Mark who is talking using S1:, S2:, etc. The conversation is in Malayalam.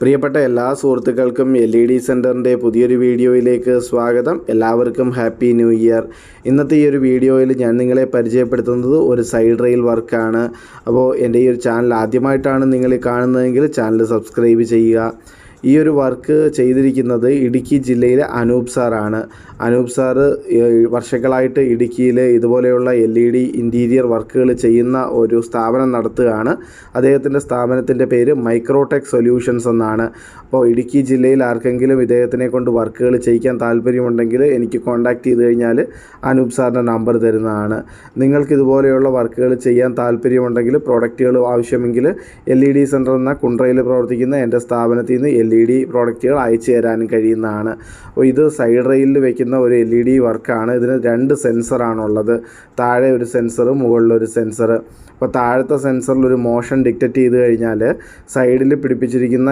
S1: പ്രിയപ്പെട്ട എല്ലാ സുഹൃത്തുക്കൾക്കും LED സെൻറ്ററിൻ്റെ പുതിയൊരു വീഡിയോയിലേക്ക് സ്വാഗതം. എല്ലാവർക്കും ഹാപ്പി ന്യൂ ഇയർ. ഇന്നത്തെ ഈ ഒരു വീഡിയോയിൽ ഞാൻ നിങ്ങളെ പരിചയപ്പെടുത്തുന്നത് ഒരു സൈഡ് റെയിൽ വർക്കാണ്. അപ്പോൾ എൻ്റെ ഈ ഒരു ചാനൽ ആദ്യമായിട്ടാണ് നിങ്ങൾ കാണുന്നതെങ്കിൽ ചാനൽ സബ്സ്ക്രൈബ് ചെയ്യുക. ഈ ഒരു വർക്ക് ചെയ്തിരിക്കുന്നത് ഇടുക്കി ജില്ലയിലെ അനൂപ് സാറാണ്. അനൂപ് സാറ് വർഷങ്ങളായിട്ട് ഇടുക്കിയിൽ ഇതുപോലെയുള്ള LED ഇൻറ്റീരിയർ വർക്കുകൾ ചെയ്യുന്ന ഒരു സ്ഥാപനം നടത്തുകയാണ്. അദ്ദേഹത്തിൻ്റെ സ്ഥാപനത്തിൻ്റെ പേര് മൈക്രോടെക് സൊല്യൂഷൻസ് എന്നാണ്. അപ്പോൾ ഇടുക്കി ജില്ലയിൽ ആർക്കെങ്കിലും ഇദ്ദേഹത്തിനെ കൊണ്ട് വർക്കുകൾ ചെയ്യിക്കാൻ താല്പര്യമുണ്ടെങ്കിൽ എനിക്ക് കോൺടാക്റ്റ് ചെയ്ത് കഴിഞ്ഞാൽ അനൂപ് സാറിൻ്റെ നമ്പർ തരുന്നതാണ്. നിങ്ങൾക്ക് ഇതുപോലെയുള്ള വർക്കുകൾ ചെയ്യാൻ താല്പര്യമുണ്ടെങ്കിൽ പ്രോഡക്റ്റുകൾ ആവശ്യമെങ്കിൽ LED സെൻറ്റർ എന്ന കുണ്ട്രയിൽ പ്രവർത്തിക്കുന്ന എൻ്റെ സ്ഥാപനത്തിൽ നിന്ന് LED പ്രോഡക്റ്റുകൾ അയച്ചു തരാനും കഴിയുന്നതാണ്. അപ്പോൾ ഇത് സൈഡ് റെയിലിൽ വയ്ക്കുന്ന ഒരു LED വർക്കാണ്. ഇതിന് 2 സെൻസറാണുള്ളത്. താഴെ ഒരു സെൻസർ, മുകളിലൊരു സെൻസർ. അപ്പോൾ താഴത്തെ സെൻസറിൽ ഒരു മോഷൻ ഡിറ്റക്റ്റ് ചെയ്ത് കഴിഞ്ഞാൽ സൈഡിൽ പിടിപ്പിച്ചിരിക്കുന്ന